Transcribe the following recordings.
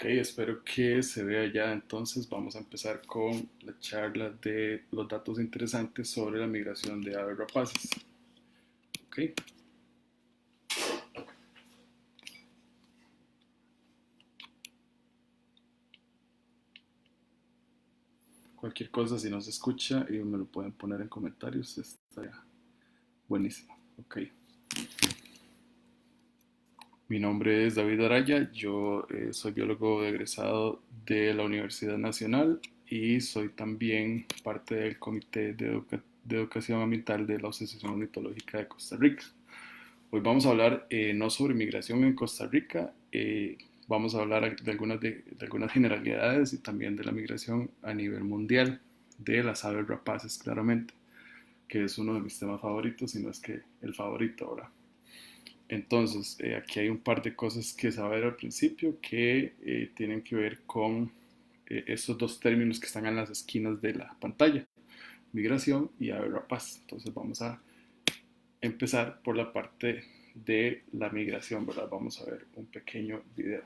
Ok, espero que se vea ya. Entonces vamos a empezar con la charla de los datos interesantes sobre la migración de aves rapaces. Ok, cualquier cosa si no se escucha y me lo pueden poner en comentarios, estaría buenísimo. Ok, mi nombre es David Araya, yo soy biólogo egresado de la Universidad Nacional y soy también parte del Comité de Educación Ambiental de la Asociación Ornitológica de Costa Rica. Hoy vamos a hablar no sobre migración en Costa Rica, vamos a hablar de algunas generalidades y también de la migración a nivel mundial, de las aves rapaces claramente, que es uno de mis temas favoritos, y no es que el favorito ahora. Entonces, aquí hay un par de cosas que saber al principio que tienen que ver con estos dos términos que están en las esquinas de la pantalla, migración y ave rapaz. Entonces vamos a empezar por la parte de la migración, ¿verdad? Vamos a ver un pequeño video.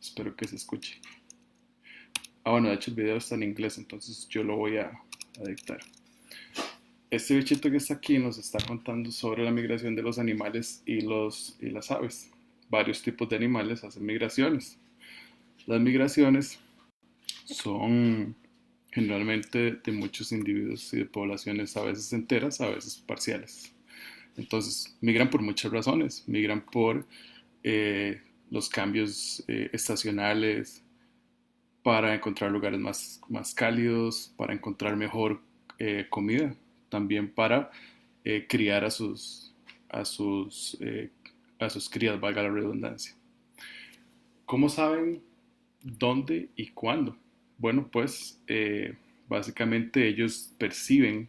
Espero que se escuche. Bueno, de hecho el video está en inglés, entonces yo lo voy a dictar. Este bichito que está aquí nos está contando sobre la migración de los animales y las aves. Varios tipos de animales hacen migraciones. Las migraciones son generalmente de muchos individuos y de poblaciones, a veces enteras, a veces parciales. Entonces, migran por muchas razones. Migran por los cambios estacionales, para encontrar lugares más cálidos, para encontrar mejor comida, también para criar a sus, eh, a sus crías, valga la redundancia. ¿Cómo saben dónde y cuándo? Bueno, pues básicamente ellos perciben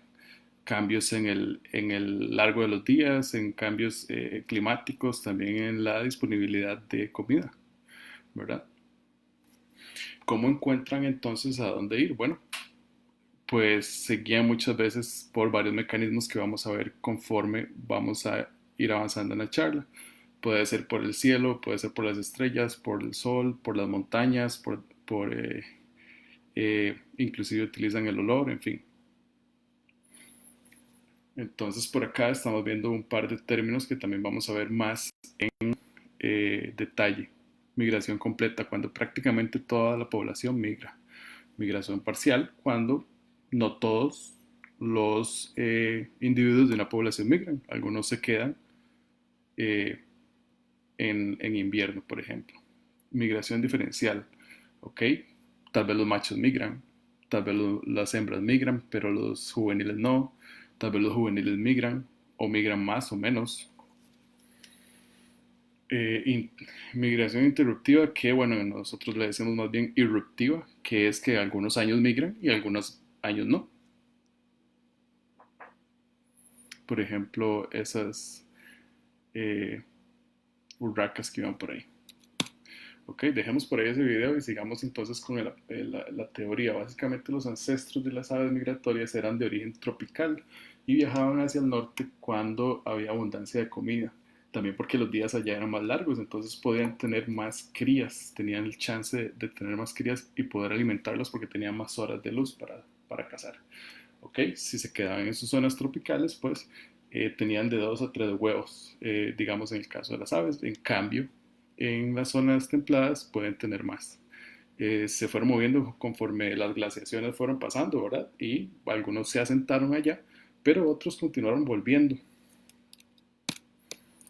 cambios en el largo de los días, en cambios climáticos, también en la disponibilidad de comida, ¿verdad? ¿Cómo encuentran entonces a dónde ir? Bueno, pues se guían muchas veces por varios mecanismos que vamos a ver conforme vamos a ir avanzando en la charla. Puede ser por el cielo, puede ser por las estrellas, por el sol, por las montañas, inclusive utilizan el olor, en fin. Entonces por acá estamos viendo un par de términos que también vamos a ver más detalle. Migración completa, cuando prácticamente toda la población migra. Migración parcial, cuando no todos los individuos de una población migran. Algunos se quedan eh, en invierno, por ejemplo. Migración diferencial, ¿ok? Tal vez los machos migran, tal vez las hembras migran, pero los juveniles no. Tal vez los juveniles migran o migran más o menos. eh, in- Migración interruptiva, que bueno, nosotros le decimos más bien irruptiva, que es que algunos años migran y algunos años no. Por ejemplo, esas eh, urracas que iban por ahí. Ok, dejemos por ahí ese video y sigamos entonces con la teoría. Básicamente los ancestros de las aves migratorias eran de origen tropical y viajaban hacia el norte cuando había abundancia de comida. También porque los días allá eran más largos, entonces podían tener más crías, tenían el chance de tener más crías y poder alimentarlas porque tenían más horas de luz para cazar. ¿Ok? Si se quedaban en sus zonas tropicales, pues tenían de 2 a 3 huevos, digamos en el caso de las aves. En cambio, en las zonas templadas pueden tener más. Se fueron moviendo conforme las glaciaciones fueron pasando, ¿verdad? Y algunos se asentaron allá, pero otros continuaron volviendo.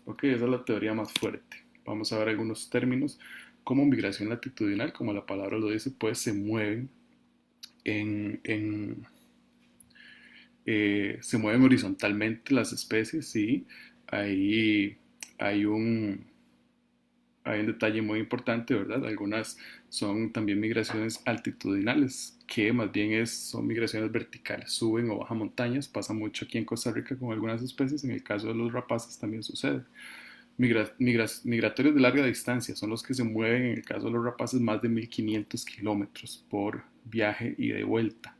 Ok, esa es la teoría más fuerte. Vamos a ver algunos términos como migración latitudinal, como la palabra lo dice, pues se mueven en, en se mueven horizontalmente las especies y ahí hay un, hay un detalle muy importante, ¿verdad? Algunas son también migraciones altitudinales, que más bien son migraciones verticales, suben o bajan montañas, pasa mucho aquí en Costa Rica con algunas especies, en el caso de los rapaces también sucede. Migratorios de larga distancia son los que se mueven, en el caso de los rapaces, más de 1500 kilómetros por viaje y de vuelta.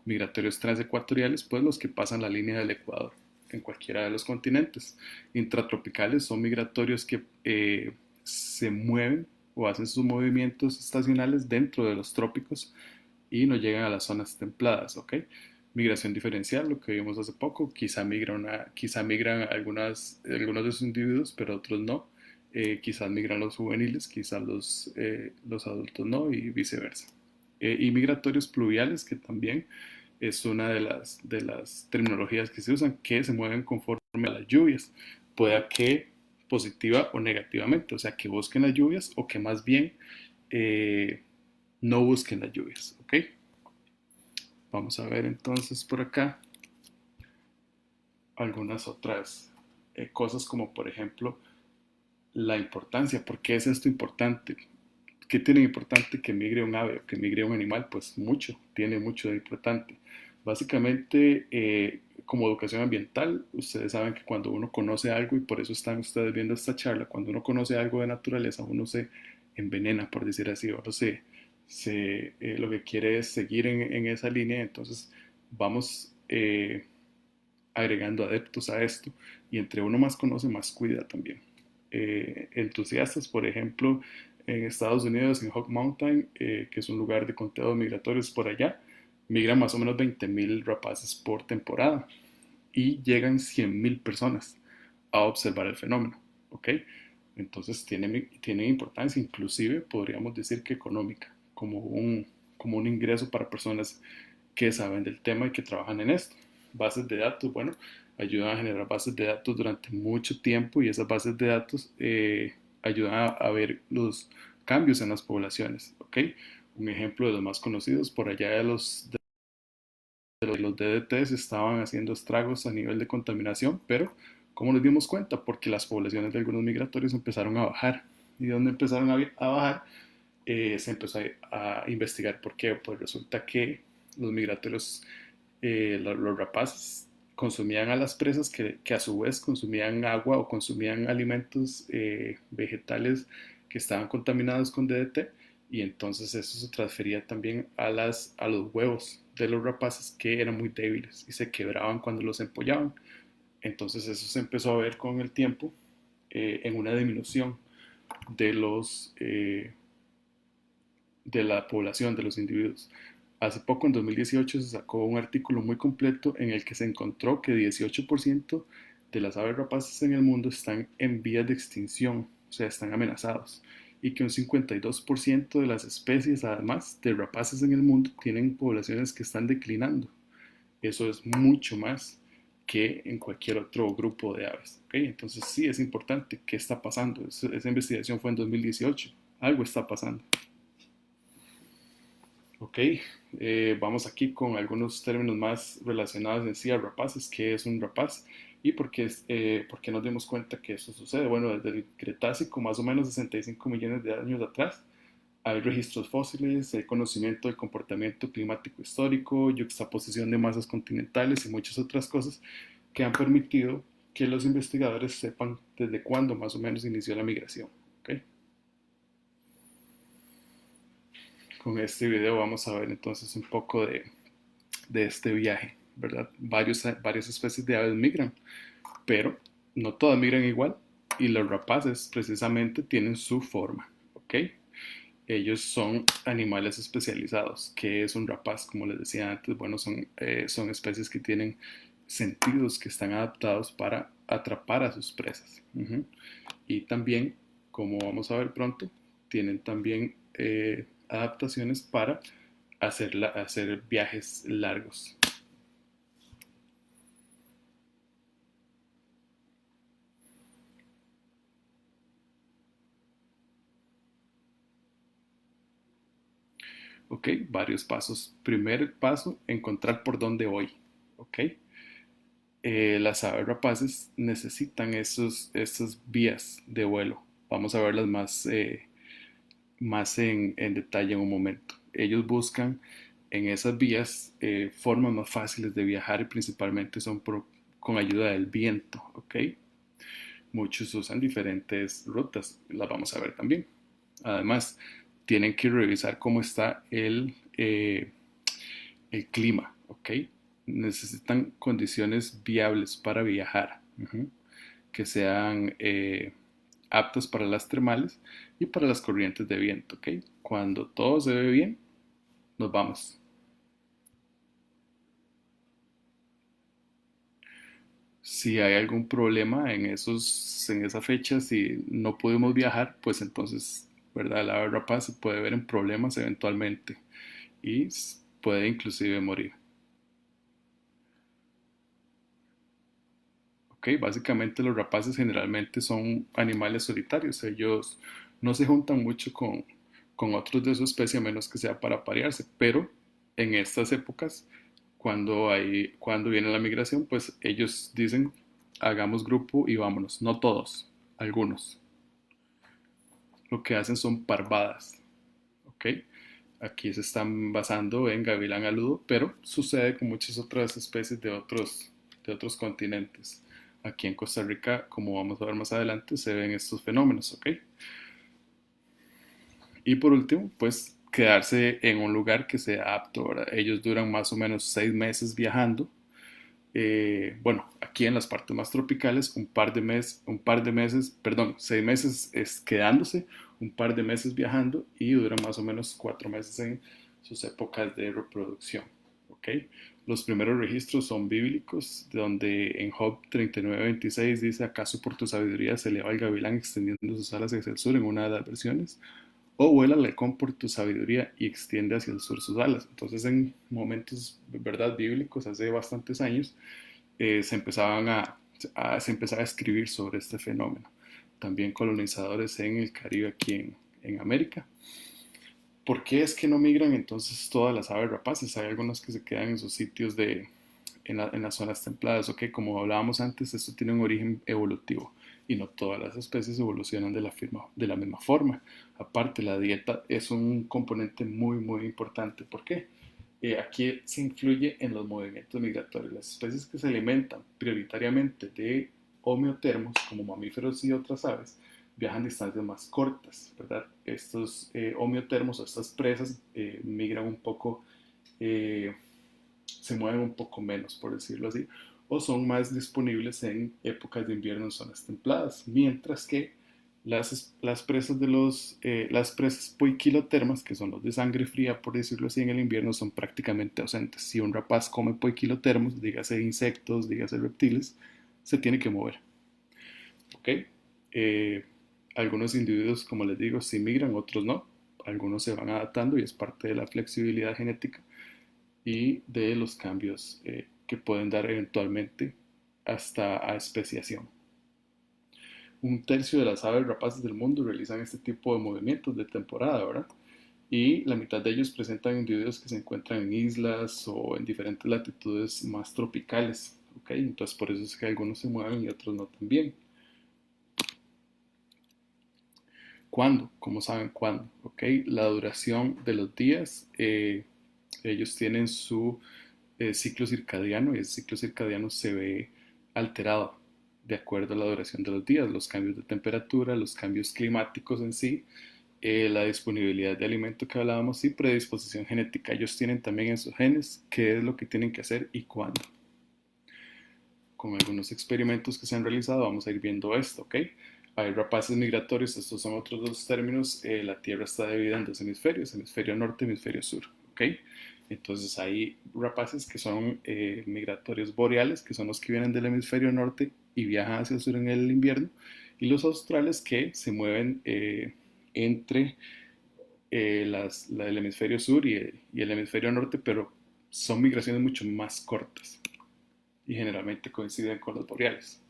Migratorios transecuatoriales, pues los que pasan la línea del Ecuador en cualquiera de los continentes. Intratropicales son migratorios que se mueven o hacen sus movimientos estacionales dentro de los trópicos y no llegan a las zonas templadas, ¿ok? Migración diferencial, lo que vimos hace poco, quizá migran algunos de sus individuos, pero otros no. Quizás migran los juveniles, quizás los adultos no, y viceversa. Y migratorios pluviales, que también es una de las terminologías que se usan, que se mueven conforme a las lluvias, pueda que positiva o negativamente, o sea, que busquen las lluvias o que más bien eh, no busquen las lluvias, ¿ok? Vamos a ver entonces por acá algunas otras cosas como por ejemplo la importancia. ¿Por qué es esto importante? ¿Qué tiene de importante que migre un ave o que migre un animal? Pues mucho, tiene mucho de importante. Básicamente, como educación ambiental, ustedes saben que cuando uno conoce algo, y por eso están ustedes viendo esta charla, cuando uno conoce algo de naturaleza, uno se envenena, por decir así, uno lo que quiere es seguir en esa línea, entonces vamos agregando adeptos a esto, y entre uno más conoce, más cuida también. Entusiastas, por ejemplo, en Estados Unidos, en Hawk Mountain, que es un lugar de conteos migratorios por allá, migran más o menos 20.000 rapaces por temporada y llegan 100.000 personas a observar el fenómeno, ¿ok? Entonces tiene importancia, inclusive podríamos decir que económica, como un ingreso para personas que saben del tema y que trabajan en esto. Bases de datos, bueno, ayudan a generar bases de datos durante mucho tiempo y esas bases de datos ayudan a ver los cambios en las poblaciones, ¿ok? Un ejemplo de los más conocidos, por allá de los DDTs estaban haciendo estragos a nivel de contaminación, pero ¿cómo nos dimos cuenta? Porque las poblaciones de algunos migratorios empezaron a bajar. ¿Y dónde empezaron a bajar? Se empezó a investigar por qué. Pues resulta que los migratorios, los rapaces, consumían a las presas que a su vez consumían agua o consumían alimentos vegetales que estaban contaminados con DDT, y entonces eso se transfería también a los huevos de los rapaces, que eran muy débiles y se quebraban cuando los empollaban. Entonces eso se empezó a ver con el tiempo en una disminución de de la población, de los individuos. Hace poco, en 2018, se sacó un artículo muy completo en el que se encontró que 18% de las aves rapaces en el mundo están en vías de extinción, o sea, están amenazados, y que un 52% de las especies, además de rapaces en el mundo, tienen poblaciones que están declinando. Eso es mucho más que en cualquier otro grupo de aves. ¿Okay? Entonces sí es importante. ¿Qué está pasando? Esa investigación fue en 2018. Algo está pasando. Ok, vamos aquí con algunos términos más relacionados en sí a rapaces. ¿Qué es un rapaz? ¿Y por qué nos dimos cuenta que eso sucede? Bueno, desde el Cretácico, más o menos 65 millones de años atrás, hay registros fósiles, hay conocimiento del comportamiento climático histórico, yuxtaposición de masas continentales y muchas otras cosas que han permitido que los investigadores sepan desde cuándo más o menos inició la migración. ¿Okay? Con este video vamos a ver entonces un poco de este viaje, ¿verdad? Varias especies de aves migran, pero no todas migran igual, y los rapaces precisamente tienen su forma, ¿ok? Ellos son animales especializados. ¿Qué es un rapaz? Como les decía antes, bueno, son especies que tienen sentidos que están adaptados para atrapar a sus presas. Y también, como vamos a ver pronto, tienen también adaptaciones para hacer viajes largos. ¿Ok? Varios pasos. Primer paso, encontrar por dónde voy. ¿Ok? Las aves rapaces necesitan esas vías de vuelo. Vamos a verlas más en detalle en un momento. Ellos buscan en esas vías formas más fáciles de viajar, y principalmente son con ayuda del viento. ¿Ok? Muchos usan diferentes rutas, las vamos a ver también. Además, tienen que revisar cómo está el clima, ¿ok? Necesitan condiciones viables para viajar, que sean aptas para las termales y para las corrientes de viento, ¿ok? Cuando todo se ve bien, nos vamos. Si hay algún problema en esa fecha, si no pudimos viajar, pues entonces, ¿verdad? El ave rapaz se puede ver en problemas eventualmente y puede inclusive morir. ¿Ok? Básicamente los rapaces generalmente son animales solitarios. Ellos no se juntan mucho con otros de su especie a menos que sea para aparearse. Pero en estas épocas, cuando viene la migración, pues ellos dicen, hagamos grupo y vámonos. No todos, algunos. Lo que hacen son parvadas. ¿Ok? Aquí se están basando en gavilán aludo, pero sucede con muchas otras especies de otros continentes. Aquí en Costa Rica, como vamos a ver más adelante, se ven estos fenómenos, ¿ok? Y por último, pues quedarse en un lugar que sea apto, ¿verdad? Ellos duran más o menos 6 meses viajando. Bueno, aquí en las partes más tropicales, un par de meses, perdón, 6 meses es quedándose, un par de meses viajando y duran más o menos 4 meses en sus épocas de reproducción. ¿Ok? Los primeros registros son bíblicos, donde en Job 39:26 dice: ¿Acaso por tu sabiduría se eleva el gavilán extendiendo sus alas hacia el sur en una de las versiones? O vuela el halcón por tu sabiduría y extiende hacia el sur sus alas. Entonces, en momentos, ¿verdad?, bíblicos, hace bastantes años, se empezaba a escribir sobre este fenómeno. También colonizadores en el Caribe, aquí en América. ¿Por qué es que no migran entonces todas las aves rapaces? Hay algunas que se quedan en sus sitios en las zonas templadas. Ok, como hablábamos antes, esto tiene un origen evolutivo y no todas las especies evolucionan de la misma forma. Aparte, la dieta es un componente muy, muy importante. ¿Por qué? Aquí se influye en los movimientos migratorios. Las especies que se alimentan prioritariamente de homeotermos, como mamíferos y otras aves, viajan distancias más cortas, ¿verdad? Estos homeotermos o estas presas migran un poco, eh, se mueven un poco menos, por decirlo así, o son más disponibles en épocas de invierno en zonas templadas, mientras que las presas poiquilotermas, que son los de sangre fría, por decirlo así, en el invierno son prácticamente ausentes. Si un rapaz come poiquilotermos, dígase insectos, dígase reptiles, se tiene que mover. ¿Ok? Eh, Algunos individuos, como les digo, sí migran, otros no. Algunos se van adaptando y es parte de la flexibilidad genética y de los cambios que pueden dar eventualmente hasta a especiación. Un tercio de las aves rapaces del mundo realizan este tipo de movimientos de temporada, ¿verdad? Y la mitad de ellos presentan individuos que se encuentran en islas o en diferentes latitudes más tropicales, ¿ok? Entonces por eso es que algunos se mueven y otros no tan bien. ¿Cuándo? ¿Cómo saben cuándo? ¿Ok? La duración de los días, ellos tienen su ciclo circadiano y el ciclo circadiano se ve alterado de acuerdo a la duración de los días, los cambios de temperatura, los cambios climáticos en sí, la disponibilidad de alimento que hablábamos y predisposición genética. Ellos tienen también en sus genes qué es lo que tienen que hacer y cuándo. Con algunos experimentos que se han realizado vamos a ir viendo esto, ¿ok? Hay rapaces migratorios, estos son otros dos términos. La Tierra está dividida en dos hemisferios, hemisferio norte y hemisferio sur, ¿ok? Entonces hay rapaces que son migratorios boreales, que son los que vienen del hemisferio norte y viajan hacia el sur en el invierno, y los australes que se mueven entre el hemisferio sur y el hemisferio norte, pero son migraciones mucho más cortas y generalmente coinciden con los boreales.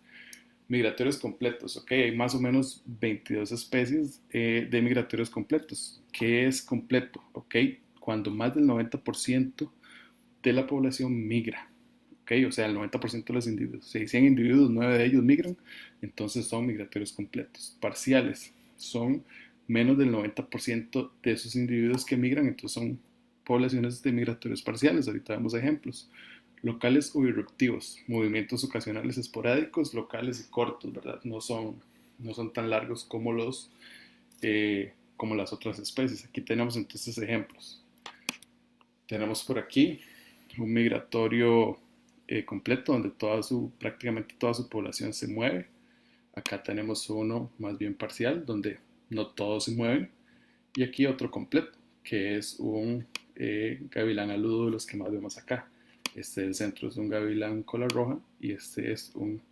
Migratorios completos, ok, hay más o menos 22 especies de migratorios completos. ¿Qué es completo? Ok, cuando más del 90% de la población migra, ok, o sea, el 90% de los individuos. Si hay 100 individuos, 9 de ellos migran, entonces son migratorios completos. Parciales, son menos del 90% de esos individuos que migran, entonces son poblaciones de migratorios parciales. Ahorita vemos ejemplos. Locales o irruptivos, movimientos ocasionales esporádicos, locales y cortos, ¿verdad? No son tan largos como las otras especies. Aquí tenemos entonces ejemplos. Tenemos por aquí un migratorio completo donde prácticamente toda su población se mueve. Acá tenemos uno más bien parcial, donde no todos se mueven. Y aquí otro completo, que es un gavilán aludo de los que más vemos acá. Este del centro es un gavilán cola roja y este es un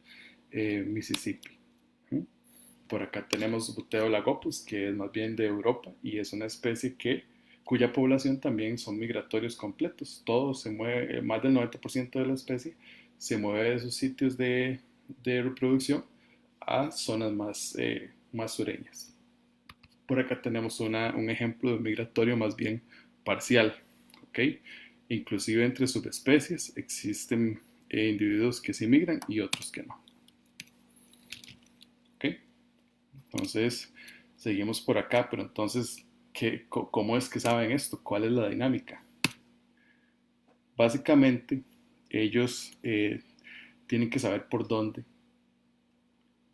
Mississippi. ¿Mm? Por acá tenemos Buteo lagopus, que es más bien de Europa y es una especie cuya población también son migratorios completos. Todo se mueve, más del 90% de la especie se mueve de sus sitios de reproducción a zonas más sureñas. Por acá tenemos un ejemplo de migratorio más bien parcial, ¿ok? Inclusive entre subespecies existen individuos que sí migran y otros que no, ¿ok? Entonces, seguimos por acá, pero entonces, ¿cómo es que saben esto? ¿Cuál es la dinámica? Básicamente, ellos tienen que saber por dónde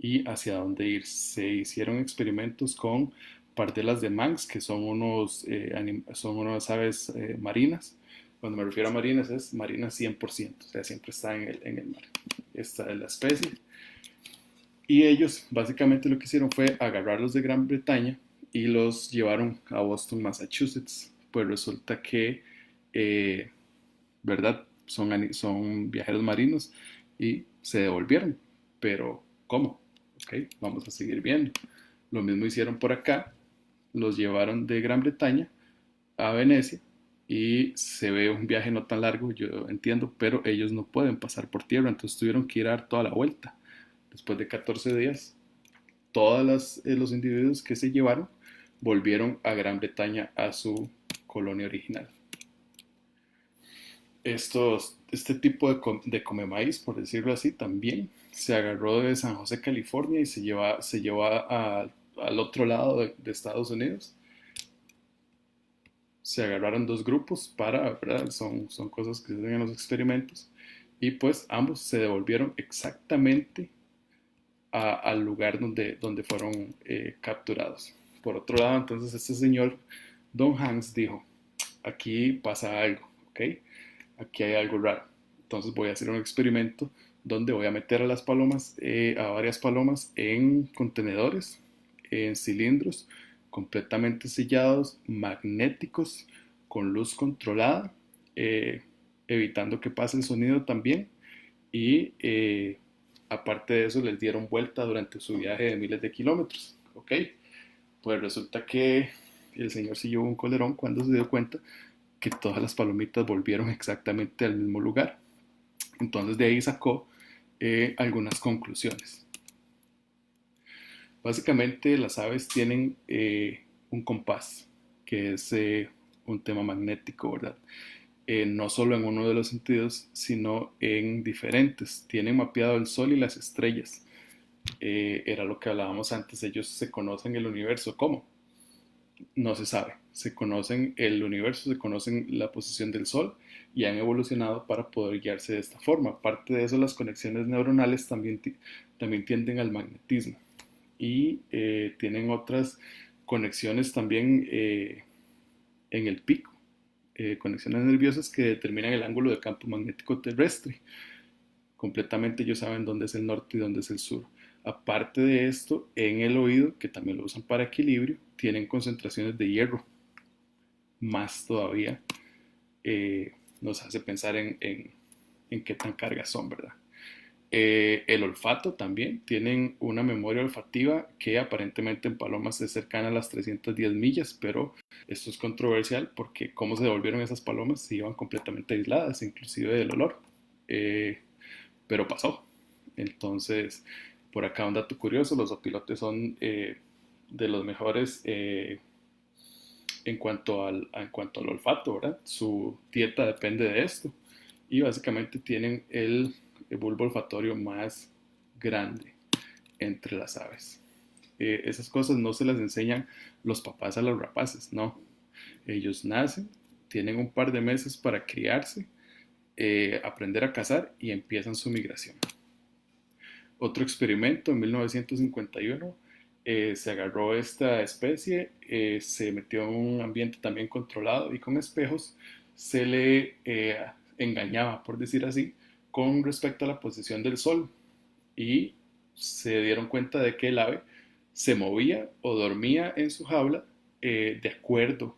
y hacia dónde ir. Se hicieron experimentos con pardelas de Manx, que son unas aves marinas. Cuando me refiero a marinas, es marinas 100%, o sea, siempre está en el mar. Esta es la especie. Y ellos básicamente lo que hicieron fue agarrarlos de Gran Bretaña y los llevaron a Boston, Massachusetts. Pues resulta que, eh, ¿verdad? Son viajeros marinos y se devolvieron. Pero, ¿cómo? Ok, vamos a seguir viendo. Lo mismo hicieron por acá. Los llevaron de Gran Bretaña a Venecia y se ve un viaje no tan largo, yo entiendo, pero ellos no pueden pasar por tierra, entonces tuvieron que ir a dar toda la vuelta. Después de 14 días, todos los individuos que se llevaron volvieron a Gran Bretaña a su colonia original. Este tipo de come maíz, por decirlo así, también se agarró de San José, California y se llevó al otro lado de Estados Unidos. Se agarraron dos grupos ¿verdad? Son cosas que se hacen en los experimentos y pues ambos se devolvieron exactamente al lugar donde fueron capturados. Por otro lado, entonces este señor Don Hanks dijo, aquí pasa algo, ¿ok? Aquí hay algo raro. Entonces voy a hacer un experimento donde voy a meter a varias palomas en contenedores, en cilindros, completamente sellados, magnéticos, con luz controlada, evitando que pase el sonido también. Y aparte de eso, les dieron vuelta durante su viaje de miles de kilómetros. ¿Ok? Pues resulta que el señor se llevó un colerón cuando se dio cuenta que todas las palomitas volvieron exactamente al mismo lugar. Entonces de ahí sacó algunas conclusiones. Básicamente las aves tienen un compás, que es un tema magnético, ¿verdad? No solo en uno de los sentidos, sino en diferentes. Tienen mapeado el sol y las estrellas. Era lo que hablábamos antes, ellos se conocen el universo. ¿Cómo? No se sabe. Se conocen el universo, se conocen la posición del sol y han evolucionado para poder guiarse de esta forma. Aparte de eso, las conexiones neuronales también tienden al magnetismo y tienen otras conexiones también en el pico, conexiones nerviosas que determinan el ángulo del campo magnético terrestre. Completamente ellos saben dónde es el norte y dónde es el sur. Aparte de esto, en el oído, que también lo usan para equilibrio, tienen concentraciones de hierro. Más todavía nos hace pensar en qué tan cargas son, ¿verdad? El olfato también, tienen una memoria olfativa que aparentemente en palomas es cercana a las 310 millas, pero esto es controversial porque cómo se devolvieron esas palomas se iban completamente aisladas, inclusive del olor. Eh, pero pasó. Entonces, por acá un dato curioso, los opilotes son de los mejores en cuanto al olfato, ¿verdad? Su dieta depende de esto y básicamente tienen el bulbo olfatorio más grande entre las aves. Esas cosas no se las enseñan los papás a los rapaces, no. Ellos nacen, tienen un par de meses para criarse, aprender a cazar y empiezan su migración. Otro experimento en 1951 se agarró esta especie, se metió en un ambiente también controlado y con espejos se le engañaba, por decir así, con respecto a la posición del sol y se dieron cuenta de que el ave se movía o dormía en su jaula de acuerdo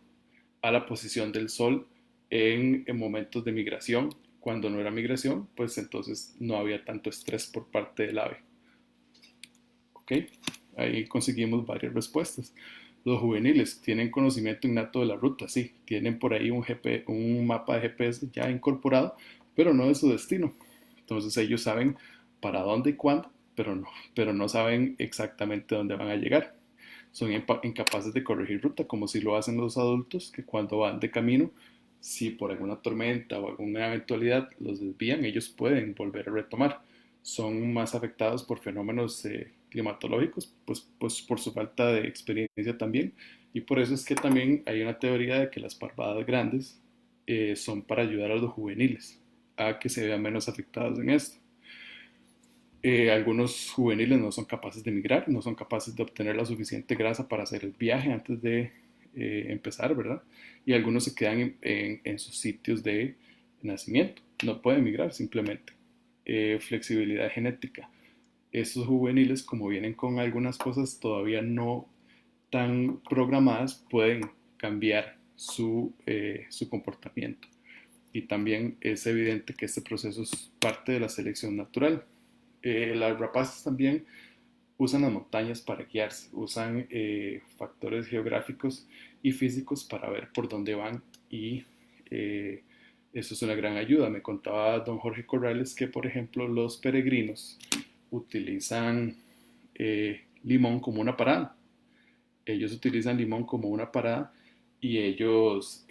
a la posición del sol en momentos de migración. Cuando no era migración, pues entonces no había tanto estrés por parte del ave. ¿Ok? Ahí conseguimos varias respuestas. Los juveniles tienen conocimiento innato de la ruta, sí, tienen por ahí un mapa de GPS ya incorporado, pero no de su destino. Entonces ellos saben para dónde y cuándo, pero no saben exactamente dónde van a llegar. Son incapaces de corregir ruta, como si lo hacen los adultos, que cuando van de camino, si por alguna tormenta o alguna eventualidad los desvían, ellos pueden volver a retomar. Son más afectados por fenómenos climatológicos, pues por su falta de experiencia también. Y por eso es que también hay una teoría de que las parvadas grandes son para ayudar a los juveniles a que se vean menos afectados en esto. Algunos juveniles no son capaces de migrar, no son capaces de obtener la suficiente grasa para hacer el viaje antes de empezar, ¿verdad? Y algunos se quedan en sus sitios de nacimiento, no pueden migrar simplemente. Flexibilidad genética. Estos juveniles, como vienen con algunas cosas todavía no tan programadas, pueden cambiar su comportamiento. Y también es evidente que este proceso es parte de la selección natural. Las rapaces también usan las montañas para guiarse, usan factores geográficos y físicos para ver por dónde van y eh, eso es una gran ayuda. Me contaba don Jorge Corrales que, por ejemplo, los peregrinos utilizan Limón como una parada. Ellos utilizan Limón como una parada y ellos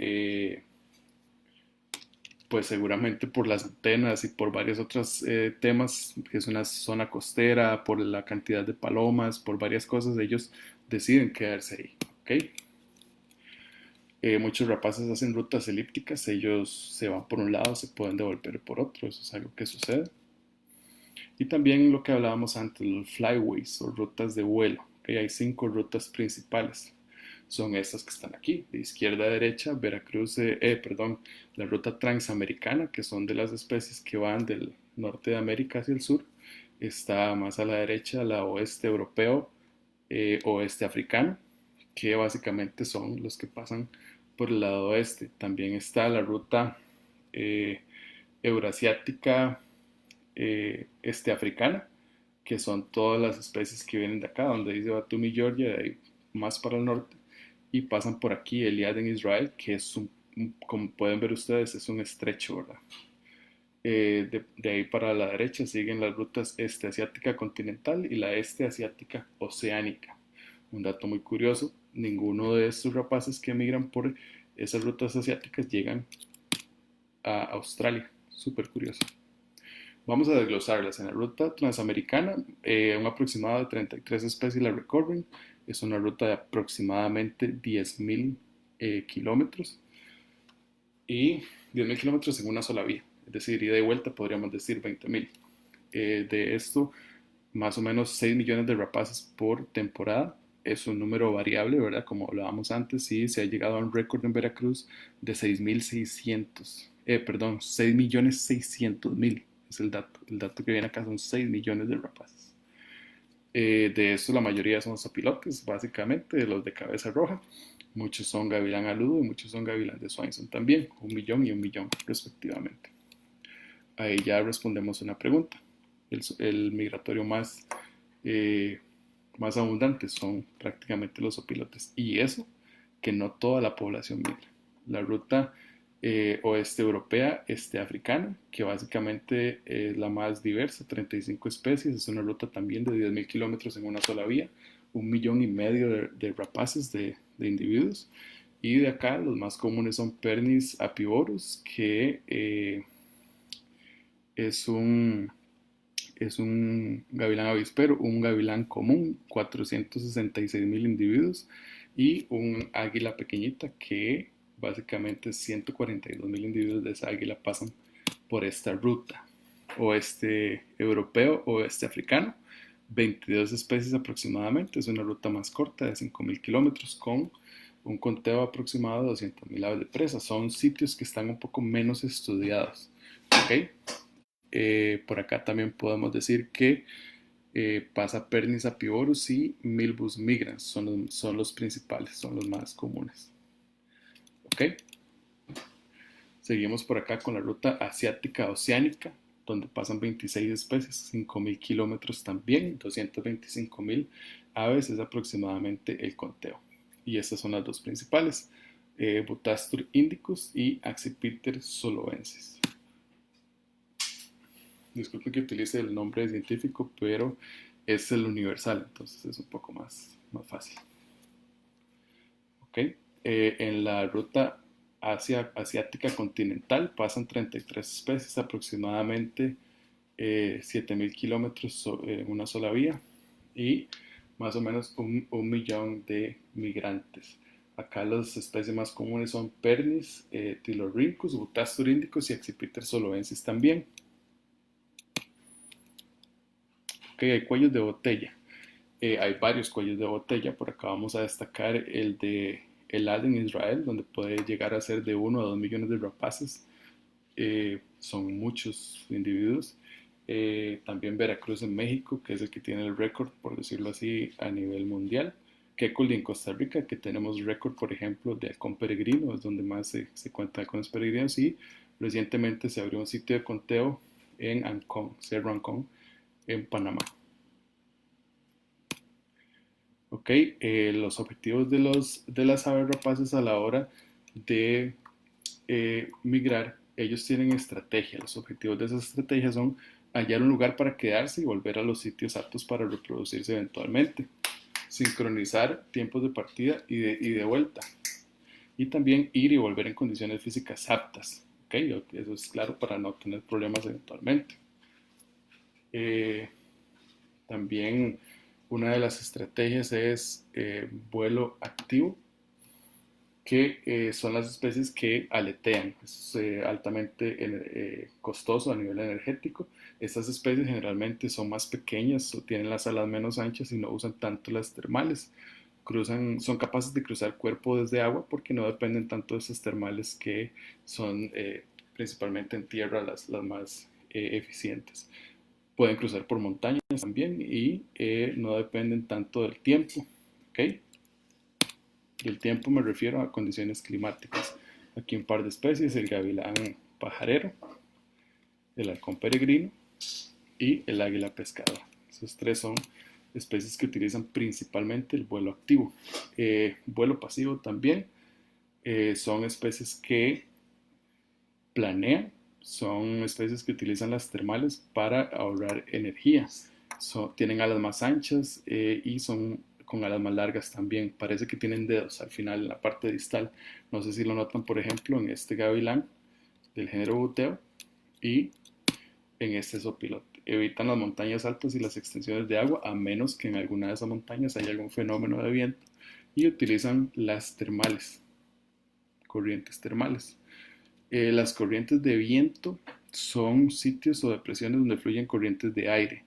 pues seguramente por las antenas y por varios otros temas, que es una zona costera, por la cantidad de palomas, por varias cosas, ellos deciden quedarse ahí, ¿ok? Muchos rapaces hacen rutas elípticas, ellos se van por un lado, se pueden devolver por otro, eso es algo que sucede. Y también lo que hablábamos antes, los flyways o rutas de vuelo, ¿ok? Hay 5 rutas principales. Son estas que están aquí, de izquierda a derecha, Veracruz, perdón, la ruta transamericana, que son de las especies que van del norte de América hacia el sur. Está más a la derecha la oeste europeo, oeste africano, que básicamente son los que pasan por el lado oeste. También está la ruta eh, eurasiática, este africana, que son todas las especies que vienen de acá, donde dice Batumi, Georgia, de ahí más para el norte, y pasan por aquí Eliad en Israel, que es como pueden ver ustedes, es un estrecho, ¿verdad? De ahí para la derecha siguen las rutas este asiática continental y la este asiática oceánica. Un dato muy curioso, ninguno de estos rapaces que emigran por esas rutas asiáticas llegan a Australia. Súper curioso. Vamos a desglosarlas. En la ruta transamericana, un aproximado de 33 especies la recorren. Es una ruta de aproximadamente 10.000 kilómetros y 10.000 kilómetros en una sola vía. Es decir, ida y vuelta podríamos decir 20.000. De esto, más o menos 6 millones de rapaces por temporada. Es un número variable, ¿verdad? Como hablábamos antes, sí, se ha llegado a un récord en Veracruz de 6.600, perdón, 6.600.000 es el dato que viene acá son 6 millones de rapaces. De estos la mayoría son zopilotes, básicamente, de los de cabeza roja. Muchos son gavilán aludo y muchos son gavilán de Swainson también, 1.000.000 y 1.000.000 respectivamente. Ahí ya respondemos una pregunta. El migratorio eh, más abundante son prácticamente los opilotes. Y eso, que no toda la población migra. La ruta oeste europea, este africana, que básicamente es la más diversa, 35 especies, es una ruta también de 10.000 kilómetros en una sola vía, 1.500.000 de rapaces de individuos. Y de acá los más comunes son Pernis apivorus, que es un, es un gavilán avispero, un gavilán común, 466.000 individuos, y un águila pequeñita que básicamente 142.000 individuos de esa águila pasan por esta ruta. Oeste europeo, oeste africano, 22 especies aproximadamente, es una ruta más corta de 5.000 kilómetros con un conteo aproximado de 200.000 aves de presa. Son sitios que están un poco menos estudiados. ¿Ok? Por acá también podemos decir que pasa Pernis apivorus y Milbus migrans, son los principales, son los más comunes. ¿Ok? Seguimos por acá con la ruta asiática oceánica, donde pasan 26 especies, 5.000 kilómetros también, 225.000 aves es aproximadamente el conteo. Y estas son las dos principales, Butastur indicus y Accipiter soloensis. Disculpen que utilice el nombre científico, pero es el universal, entonces es un poco más fácil. ¿Ok? En la ruta asiática continental pasan 33 especies, aproximadamente 7.000 kilómetros en una sola vía y más o menos un millón de migrantes. Acá las especies más comunes son Pernis, Ptilorhynchus, Butastur indicus y Accipiter soloensis también. Okay, hay cuellos de botella. Hay varios cuellos de botella. Por acá vamos a destacar el de Elad en Israel, donde puede llegar a ser de 1 a 2 millones de rapaces. Son muchos individuos. También Veracruz en México, que es el que tiene el récord, por decirlo así, a nivel mundial. Quecoli en Costa Rica, que tenemos récord, por ejemplo, de halcón peregrino, es donde más se cuenta con los peregrinos. Y recientemente se abrió un sitio de conteo en Ancón, Cerro Ancón, en Panamá. Ok, los objetivos de las aves rapaces a la hora de migrar, ellos tienen estrategia. Los objetivos de esas estrategias son hallar un lugar para quedarse y volver a los sitios aptos para reproducirse eventualmente. Sincronizar tiempos de partida y de vuelta. Y también ir y volver en condiciones físicas aptas. Ok, eso es claro para no tener problemas eventualmente. También una de las estrategias es vuelo activo, que son las especies que aletean. Es altamente costoso a nivel energético. Estas especies generalmente son más pequeñas o tienen las alas menos anchas y no usan tanto las termales. Son capaces de cruzar cuerpo desde agua porque no dependen tanto de esas termales, que son principalmente en tierra las más eficientes. Pueden cruzar por montañas también y no dependen tanto del tiempo. ¿Okay? Del tiempo me refiero a condiciones climáticas. Aquí un par de especies: el gavilán pajarero, el halcón peregrino y el águila pescadora. Esos tres son especies que utilizan principalmente el vuelo activo. Vuelo pasivo también. Son especies que planean, son especies que utilizan las termales para ahorrar energía. Tienen alas más anchas y son con alas más largas también. Parece que tienen dedos al final en la parte distal. No sé si lo notan, por ejemplo, en este gavilán del género buteo y en este zopilote. Evitan las montañas altas y las extensiones de agua, a menos que en alguna de esas montañas haya algún fenómeno de viento, y utilizan las termales, corrientes termales. Las corrientes de viento son sitios o depresiones donde fluyen corrientes de aire.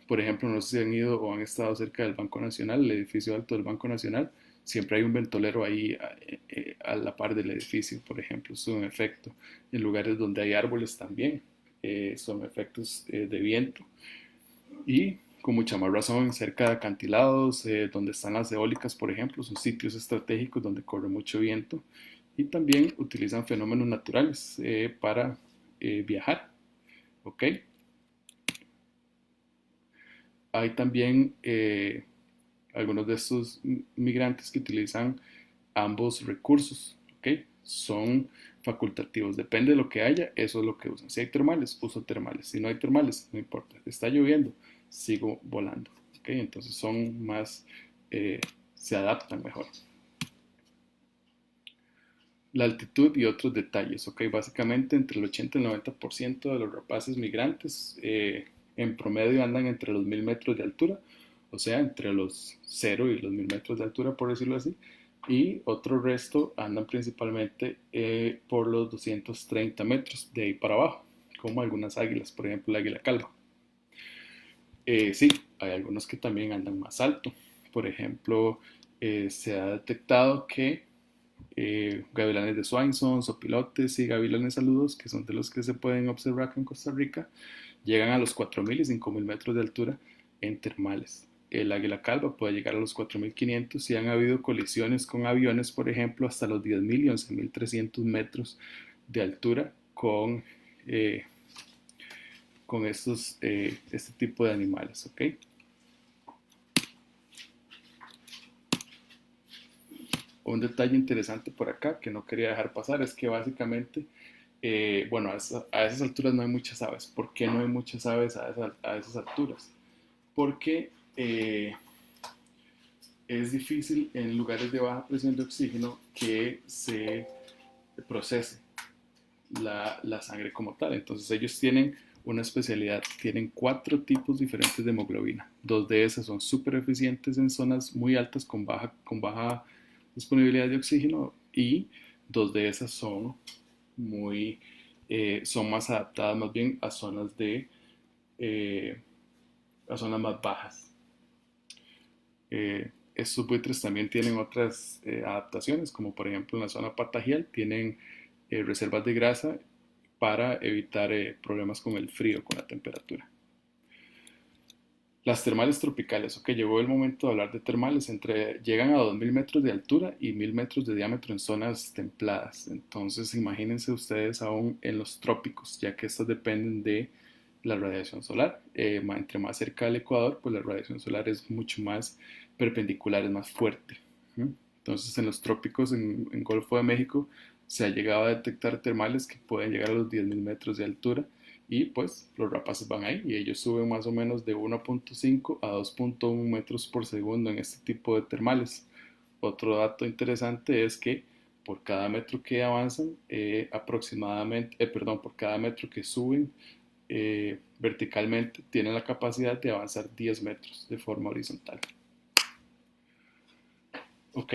Por ejemplo, no sé si han ido o han estado cerca del Banco Nacional, el edificio alto del Banco Nacional. Siempre hay un ventolero ahí a la par del edificio, por ejemplo, es un efecto. En lugares donde hay árboles también son efectos de viento. Y con mucha más razón, cerca de acantilados, donde están las eólicas, por ejemplo, son sitios estratégicos donde corre mucho viento. Y también utilizan fenómenos naturales para viajar. ¿Ok? Hay también algunos de estos migrantes que utilizan ambos recursos. ¿Ok? Son facultativos, depende de lo que haya, eso es lo que usan. Si hay termales, uso termales. Si no hay termales, no importa. Está lloviendo, sigo volando. ¿Ok? Entonces son más, se adaptan mejor. La altitud y otros detalles. ¿Ok? Básicamente entre el 80 y el 90% de los rapaces migrantes en promedio andan entre los 1.000 metros de altura, o sea, entre los 0 y los 1.000 metros de altura, por decirlo así. Y otro resto andan principalmente por los 230 metros de ahí para abajo, como algunas águilas, por ejemplo el águila calva. Sí, hay algunos que también andan más alto. Por ejemplo, se ha detectado que gavilanes de Swainson, zopilotes y gavilanes saludos, que son de los que se pueden observar acá en Costa Rica, Llegan a los 4.000 y 5.000 metros de altura en termales. El Águila Calva puede llegar a los 4.500 y han habido colisiones con aviones, por ejemplo, hasta los 10.000 y 11.300 metros de altura eh, con este tipo de animales, ¿ok? Un detalle interesante por acá que no quería dejar pasar es que básicamente, bueno, a esas alturas no hay muchas aves. ¿Por qué no hay muchas aves a esas alturas? Porque es difícil en lugares de baja presión de oxígeno que se procese la sangre como tal. Entonces ellos tienen una especialidad, tienen 4 tipos diferentes de hemoglobina. 2 de esas son súper eficientes en zonas muy altas con baja disponibilidad de oxígeno y 2 de esas muy, son más adaptadas más bien eh, a zonas más bajas. Estos buitres también tienen otras adaptaciones, como por ejemplo en la zona patagial tienen reservas de grasa para evitar problemas con el frío, con la temperatura. Las termales tropicales, ok, llegó el momento de hablar de termales, llegan a 2.000 metros de altura y 1.000 metros de diámetro en zonas templadas. Entonces imagínense ustedes aún en los trópicos, ya que estas dependen de la radiación solar. Entre más cerca del ecuador, pues la radiación solar es mucho más perpendicular, es más fuerte. Entonces en los trópicos, en Golfo de México, se ha llegado a detectar termales que pueden llegar a los 10.000 metros de altura y pues los rapaces van ahí y ellos suben más o menos de 1.5 a 2.1 metros por segundo en este tipo de termales. Otro dato interesante es que por cada metro que avanzan, por cada metro que suben verticalmente, tienen la capacidad de avanzar 10 metros de forma horizontal. Ok,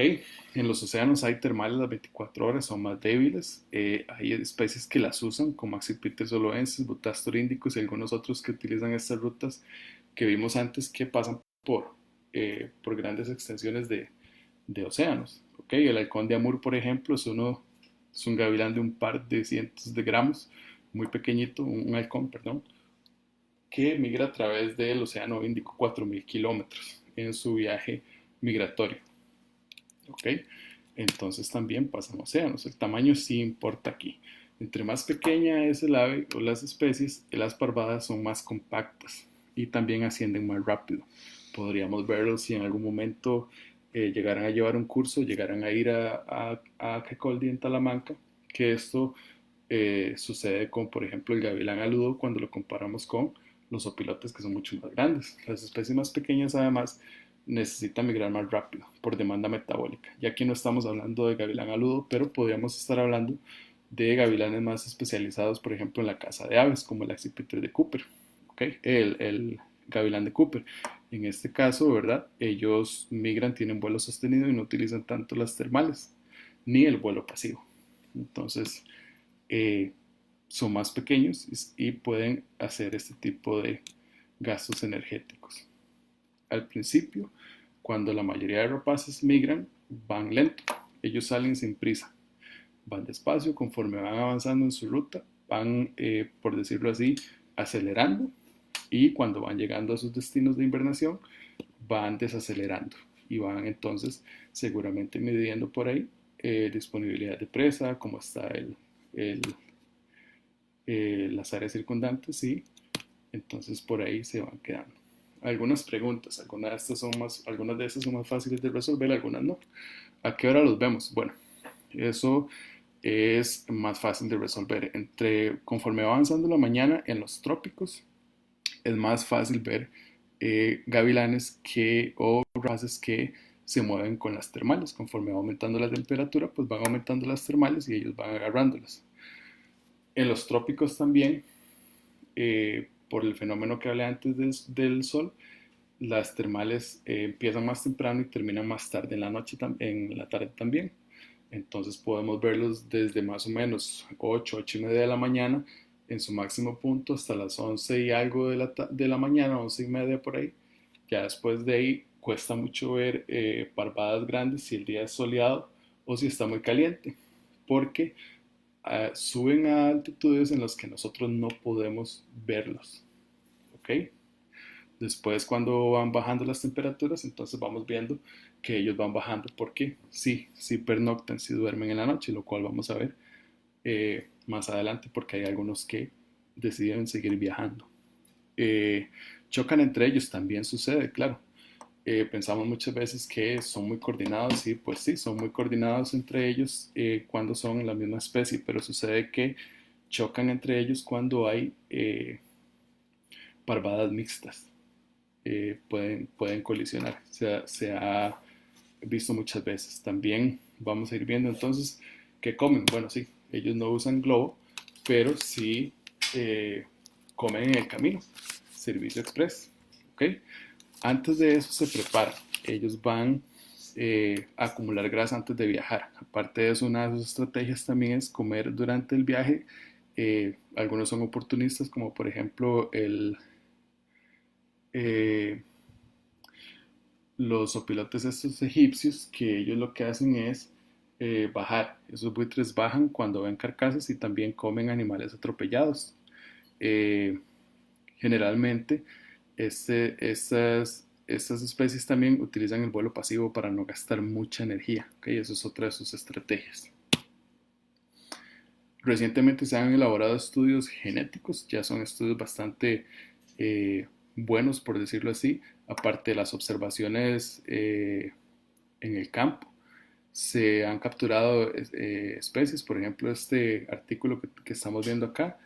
en los océanos hay termales las 24 horas, son más débiles. Hay especies que las usan, como Accipites soloensis, Butastor indicus y algunos otros que utilizan estas rutas que vimos antes que pasan por grandes extensiones de océanos. Ok, el halcón de Amur, por ejemplo, es un gavilán de un par de cientos de gramos, muy pequeñito, un halcón, perdón, que migra a través del océano Índico 4.000 kilómetros en su viaje migratorio. ¿Ok? Entonces también pasan océanos. El tamaño sí importa aquí. Entre más pequeña es el ave o las especies, las parvadas son más compactas y también ascienden más rápido. Podríamos verlos si en algún momento llegaran a llevar un curso, llegaran a ir a Quecoldi en Talamanca, que esto sucede con, por ejemplo, el gavilán aludo cuando lo comparamos con los opilotes que son mucho más grandes. Las especies más pequeñas además necesitan migrar más rápido por demanda metabólica. Ya aquí no estamos hablando de gavilán aludo, pero podríamos estar hablando de gavilanes más especializados, por ejemplo, en la caza de aves, como el Accipiter de Cooper, ¿okay? El gavilán de Cooper. En este caso, ¿verdad? Ellos migran, tienen vuelo sostenido y no utilizan tanto las termales, ni el vuelo pasivo. Entonces, eh, son más pequeños y pueden hacer este tipo de gastos energéticos. Al principio, cuando la mayoría de rapaces migran, van lento. Ellos salen sin prisa. Van despacio, conforme van avanzando en su ruta, van, por decirlo así, acelerando y cuando van llegando a sus destinos de invernación, van desacelerando y van entonces seguramente midiendo por ahí disponibilidad de presa, cómo está el, las áreas circundantes y entonces por ahí se van quedando. Algunas preguntas, algunas de estas son más fáciles de resolver, algunas no. ¿A qué hora los vemos? Bueno, eso es más fácil de resolver. Conforme va avanzando la mañana en los trópicos, es más fácil ver gavilanes o rapaces que se mueven con las termales. Conforme va aumentando la temperatura, pues van aumentando las termales y ellos van agarrándolas. En los trópicos también, por el fenómeno que hablé antes del sol, las termales empiezan más temprano y terminan más tarde en la noche, en la tarde también. Entonces podemos verlos desde más o menos 8 y media de la mañana en su máximo punto hasta las 11 y algo de la mañana, 11 y media por ahí. Ya después de ahí cuesta mucho ver parvadas grandes si el día es soleado o si está muy caliente, porque suben a altitudes en las que nosotros no podemos verlos. ¿ok? Después, cuando van bajando las temperaturas, entonces vamos viendo que ellos van bajando porque sí pernoctan, sí duermen en la noche, lo cual vamos a ver más adelante porque hay algunos que deciden seguir viajando. Eh, Chocan entre ellos, también sucede, claro. Pensamos muchas veces que son muy coordinados y pues sí, son muy coordinados entre ellos cuando son la misma especie, pero sucede que chocan entre ellos cuando hay parvadas mixtas. Pueden colisionar. Se ha visto muchas veces. También vamos a ir viendo entonces qué comen. Bueno, sí, ellos no usan globo, pero sí eh, comen en el camino. Servicio express. ¿Ok? Antes de eso se preparan. Ellos van a acumular grasa antes de viajar. Aparte de eso, una de sus estrategias también es comer durante el viaje. Algunos son oportunistas, como por ejemplo eh, los opilotes estos egipcios, que ellos lo que hacen es bajar. Esos buitres bajan cuando ven carcasas y también comen animales atropellados. Eh, Generalmente, estas especies también utilizan el vuelo pasivo para no gastar mucha energía. ¿Okay? Eso es otra de sus estrategias. Recientemente se han elaborado estudios genéticos, ya son estudios bastante buenos, por decirlo así, aparte de las observaciones en el campo. Se han capturado especies, por ejemplo, este artículo que estamos viendo acá,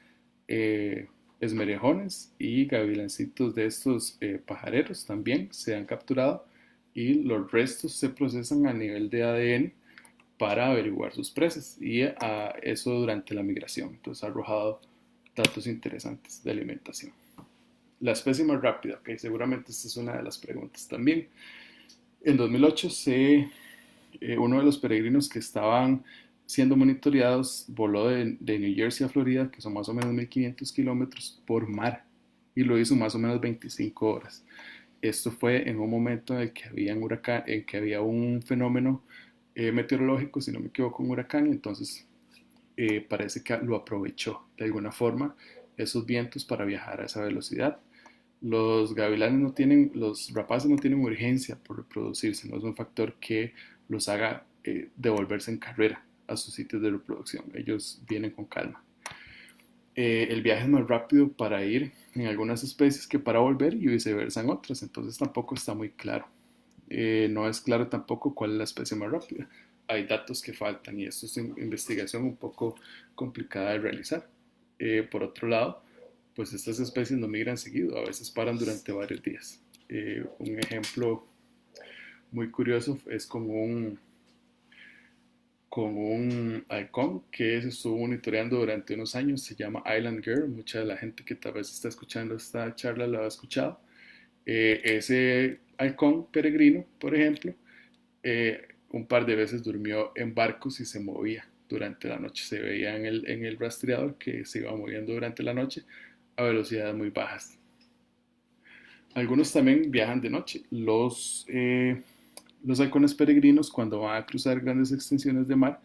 esmerejones y gavilancitos de estos pajareros también se han capturado y los restos se procesan a nivel de ADN para averiguar sus presas y eso durante la migración. Entonces ha arrojado datos interesantes de alimentación. La especie más rápida, ok, seguramente esta es una de las preguntas también. En 2008 uno de los peregrinos que estaban siendo monitoreados voló de New Jersey a Florida, que son más o menos 1500 kilómetros por mar, y lo hizo más o menos 25 horas. Esto fue en un momento en el que había un huracán, en que había un fenómeno meteorológico, si no me equivoco, un huracán, entonces parece que lo aprovechó de alguna forma esos vientos para viajar a esa velocidad. Los gavilanes no tienen, los rapaces no tienen urgencia por reproducirse, no es un factor que los haga devolverse en carrera a sus sitios de reproducción, ellos vienen con calma. El viaje es más rápido para ir en algunas especies que para volver y viceversa en otras, entonces tampoco está muy claro. No es claro tampoco cuál es la especie más rápida. Hay datos que faltan y esto es una investigación un poco complicada de realizar. Por otro lado, pues estas especies no migran seguido, a veces paran durante varios días. Un ejemplo muy curioso es con un halcón que se estuvo monitoreando durante unos años, se llama Island Girl, mucha de la gente que tal vez está escuchando esta charla lo ha escuchado. Ese halcón peregrino, por ejemplo, un par de veces durmió en barcos y se movía durante la noche. Se veía en el rastreador que se iba moviendo durante la noche a velocidades muy bajas. Algunos también viajan de noche. Los halcones peregrinos, cuando van a cruzar grandes extensiones de mar,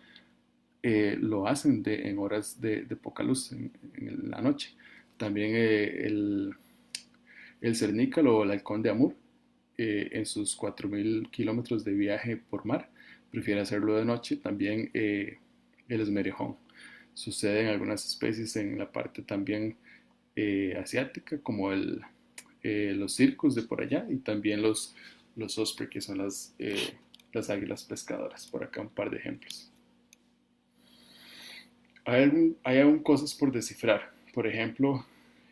lo hacen en horas de poca luz en la noche. También el cernícalo o el halcón de Amur, en sus 4000 kilómetros de viaje por mar, prefiere hacerlo de noche. También el esmerejón. Sucede en algunas especies en la parte también asiática, como los circos de por allá y también los osprey, que son las águilas pescadoras. Por acá un par de ejemplos. Hay aún cosas por descifrar. Por ejemplo,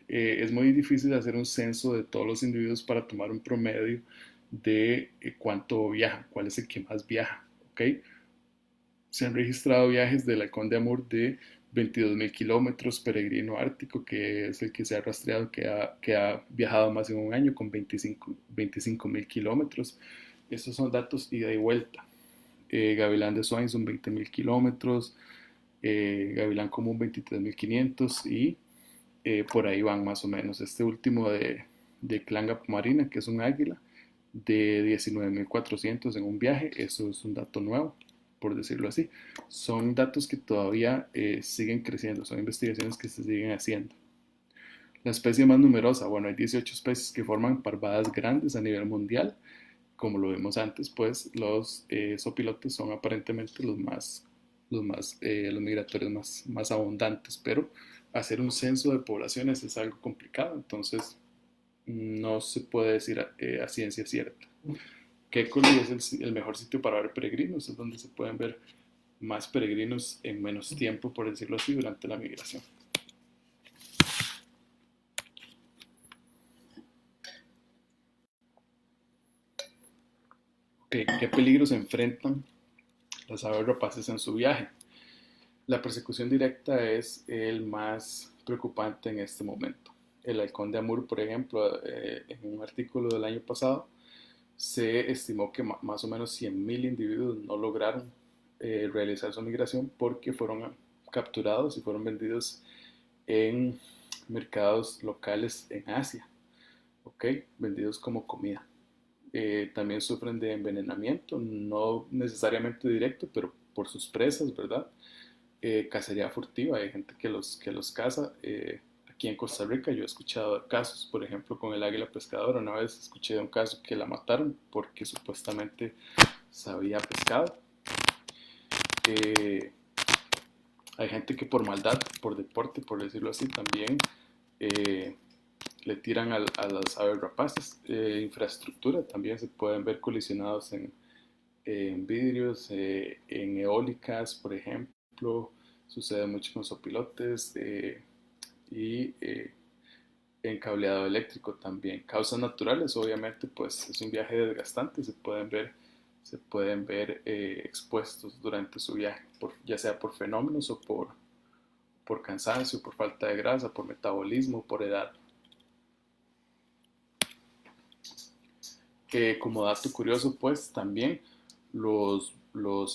es muy difícil hacer un censo de todos los individuos para tomar un promedio de cuánto viajan, cuál es el que más viaja. ¿Ok? Se han registrado viajes del halcón de Amur de 22.000 kilómetros, peregrino ártico, que es el que se ha rastreado, que ha viajado más de un año con 25.000 kilómetros. Estos son datos ida y vuelta. Gavilán de Swain son 20.000 kilómetros, Gavilán común 23.500 y por ahí van más o menos. Este último de Klanga Marina, que es un águila, de 19.400 en un viaje, eso es un dato nuevo, por decirlo así. Son datos que todavía siguen creciendo, son investigaciones que se siguen haciendo. La especie más numerosa, bueno, hay 18 especies que forman parvadas grandes a nivel mundial. Como lo vimos antes, pues los zopilotes son aparentemente los migratorios más abundantes, pero hacer un censo de poblaciones es algo complicado, entonces no se puede decir a ciencia cierta. Kekoli es el mejor sitio para ver peregrinos, es donde se pueden ver más peregrinos en menos tiempo, por decirlo así, durante la migración. Okay, ¿qué peligros enfrentan las aves rapaces en su viaje? La persecución directa es el más preocupante en este momento. El halcón de Amur, por ejemplo, en un artículo del año pasado, se estimó que más o menos 100.000 individuos no lograron realizar su migración porque fueron capturados y fueron vendidos en mercados locales en Asia, ¿ok? Vendidos como comida. También sufren de envenenamiento, no necesariamente directo, pero por sus presas, ¿verdad? Cacería furtiva, hay gente que los caza. Aquí en Costa Rica yo he escuchado casos, por ejemplo, con el águila pescadora. Una vez escuché de un caso que la mataron porque supuestamente sabía pescado. Eh, Hay gente que por maldad, por deporte, por decirlo así, también eh, le tiran a las aves rapaces. Infraestructura, también se pueden ver colisionados en vidrios, en eólicas, por ejemplo. Sucede mucho con sopilotes y en cableado eléctrico también. Causas naturales, obviamente, pues es un viaje desgastante, se pueden ver expuestos durante su viaje, ya sea por fenómenos o por cansancio, por falta de grasa, por metabolismo, por edad. Como dato curioso, pues también los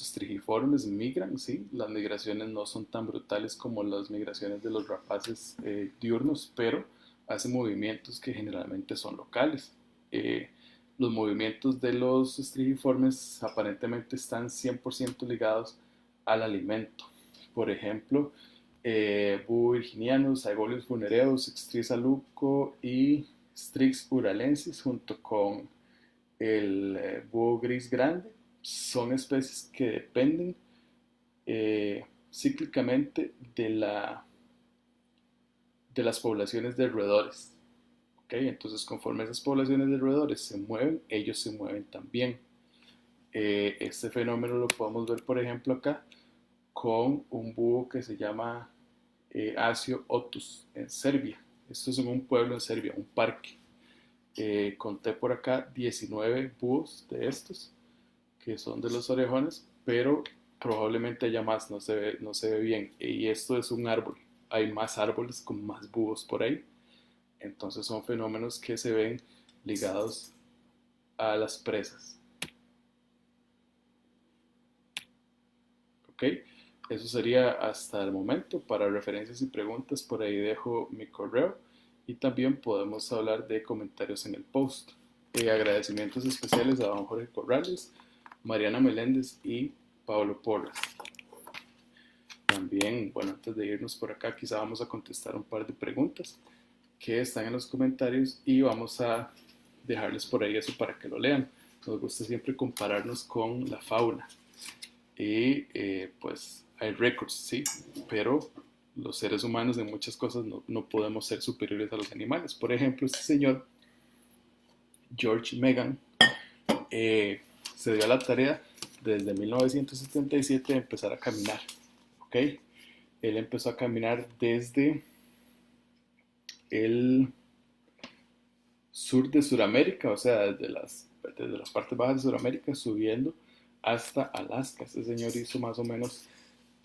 estrigiformes migran, ¿sí? Las migraciones no son tan brutales como las migraciones de los rapaces diurnos, pero hacen movimientos que generalmente son locales. Eh, los movimientos de los estrigiformes aparentemente están 100% ligados al alimento. Por ejemplo, búho virginianus, Aegolius funereus, Strix aluco y Strix uralensis junto con el búho gris grande son especies que dependen cíclicamente de las poblaciones de roedores. ¿Okay? Entonces, conforme esas poblaciones de roedores se mueven, ellos se mueven también. Este fenómeno lo podemos ver, por ejemplo, acá con un búho que se llama Asio otus en Serbia. Esto es en un pueblo en Serbia, un parque. Conté por acá 19 búhos de estos, que son de los orejones, pero probablemente haya más, no se ve bien. Y esto es un árbol, hay más árboles con más búhos por ahí. Entonces son fenómenos que se ven ligados a las presas. ¿Ok? Eso sería hasta el momento. Para referencias y preguntas, por ahí dejo mi correo y también podemos hablar de comentarios en el post. Agradecimientos especiales a don Jorge Corrales, Mariana Meléndez y Pablo Porras. También, bueno, antes de irnos por acá, quizá vamos a contestar un par de preguntas que están en los comentarios y vamos a dejarles por ahí eso para que lo lean. Nos gusta siempre compararnos con la fauna y pues hay récords, sí, pero los seres humanos en muchas cosas no podemos ser superiores a los animales. Por ejemplo, este señor, George Megan, se dio a la tarea desde 1977 de empezar a caminar, ¿ok? Él empezó a caminar desde el sur de Sudamérica, o sea, desde las partes bajas de Sudamérica, subiendo hasta Alaska. Este señor hizo más o menos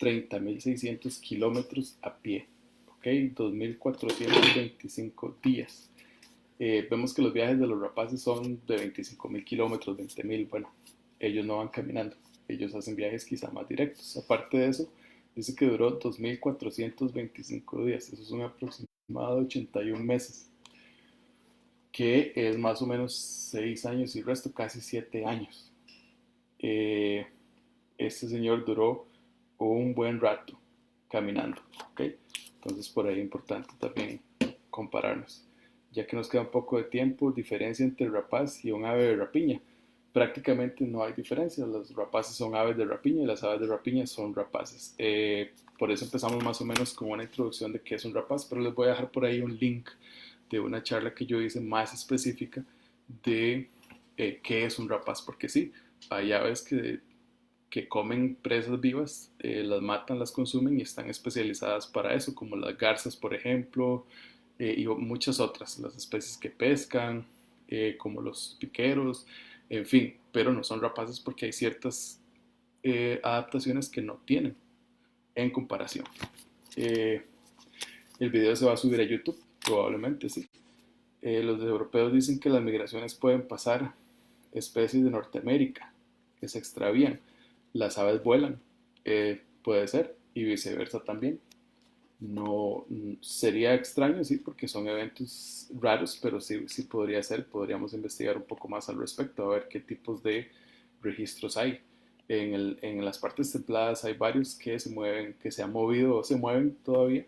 30.600 kilómetros a pie, ¿ok? 2.425 días. Vemos que los viajes de los rapaces son de 25.000 kilómetros, 20.000. Bueno, ellos no van caminando, ellos hacen viajes quizá más directos. Aparte de eso, dice que duró 2.425 días, eso es un aproximado de 81 meses, que es más o menos 6 años y resto, casi 7 años. Este señor duró un buen rato caminando, ¿ok? Entonces por ahí es importante también compararnos. Ya que nos queda un poco de tiempo, diferencia entre el rapaz y un ave de rapiña. Prácticamente no hay diferencia, los rapaces son aves de rapiña y las aves de rapiña son rapaces. Por eso empezamos más o menos con una introducción de qué es un rapaz, pero les voy a dejar por ahí un link de una charla que yo hice más específica de qué es un rapaz, porque sí, hay aves que comen presas vivas, las matan, las consumen y están especializadas para eso, como las garzas, por ejemplo, y muchas otras, las especies que pescan, como los piqueros, en fin, pero no son rapaces porque hay ciertas adaptaciones que no tienen en comparación. Eh, el video se va a subir a YouTube, probablemente sí. Los europeos dicen que las migraciones pueden pasar especies de Norteamérica que se extravían. Las aves vuelan, puede ser, y viceversa también. No sería extraño, sí, porque son eventos raros, pero sí, sí podría ser. Podríamos investigar un poco más al respecto, a ver qué tipos de registros hay. En las partes templadas hay varios que se mueven, que se han movido o se mueven todavía,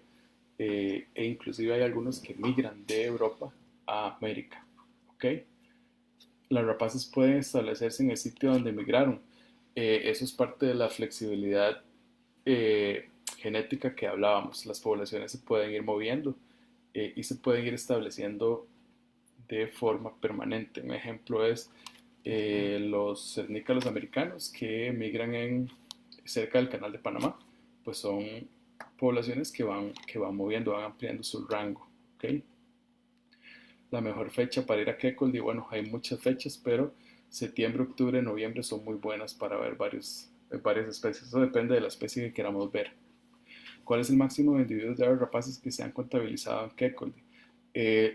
e inclusive hay algunos que migran de Europa a América. ¿Ok? Las rapaces pueden establecerse en el sitio donde migraron. Eso es parte de la flexibilidad genética que hablábamos. Las poblaciones se pueden ir moviendo y se pueden ir estableciendo de forma permanente. Un ejemplo es los cernícalos americanos que migran cerca del canal de Panamá, pues son poblaciones que van moviendo, van ampliando su rango. ¿Okay? La mejor fecha para ir a Kekoldi, bueno, hay muchas fechas, pero septiembre, octubre, noviembre son muy buenas para ver varias especies. Eso depende de la especie que queramos ver. ¿Cuál es el máximo de individuos de aves rapaces que se han contabilizado en Kekoldi?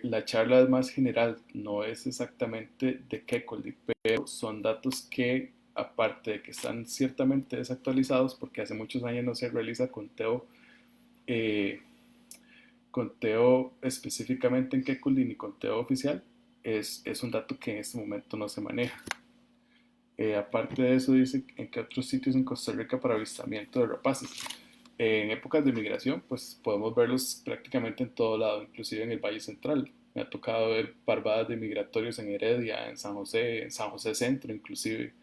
La charla es más general, no es exactamente de Kekoldi, pero son datos que, aparte de que están ciertamente desactualizados, porque hace muchos años no se realiza eh, conteo específicamente en Kekuldi ni conteo oficial, es un dato que en este momento no se maneja. Aparte de eso, dice en qué otros sitios en Costa Rica para avistamiento de rapaces. En épocas de migración, pues podemos verlos prácticamente en todo lado, inclusive en el Valle Central. Me ha tocado ver parvadas de migratorios en Heredia, en San José Centro, inclusive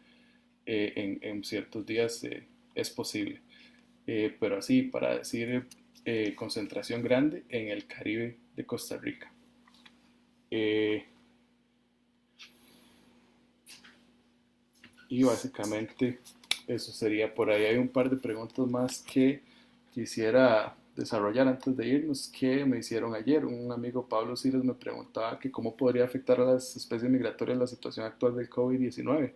en ciertos días es posible. Pero así, para decir concentración grande en el Caribe de Costa Rica. Eh, y básicamente eso sería por ahí. Hay un par de preguntas más que quisiera desarrollar antes de irnos que me hicieron ayer. Un amigo, Pablo Siles, me preguntaba que cómo podría afectar a las especies migratorias la situación actual del COVID-19.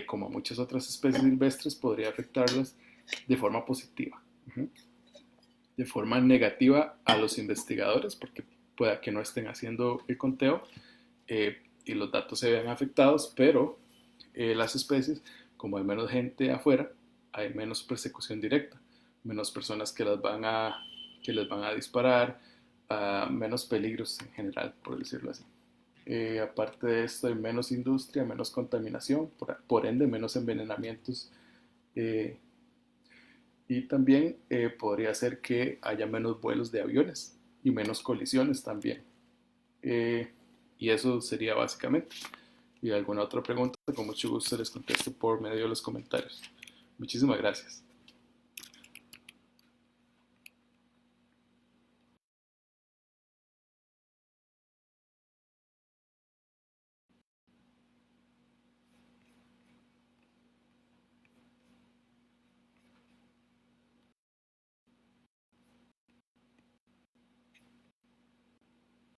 Como a muchas otras especies silvestres, podría afectarlas de forma positiva. De forma negativa a los investigadores, porque pueda que no estén haciendo el conteo y los datos se vean afectados, pero las especies, como hay menos gente afuera, hay menos persecución directa, menos personas que les van a disparar, menos peligros en general, por decirlo así. Aparte de esto, hay menos industria, menos contaminación, por ende menos envenenamientos, eh, y también podría ser que haya menos vuelos de aviones y menos colisiones también. Eh, y eso sería básicamente. Y alguna otra pregunta, con mucho gusto les contesto por medio de los comentarios. Muchísimas gracias.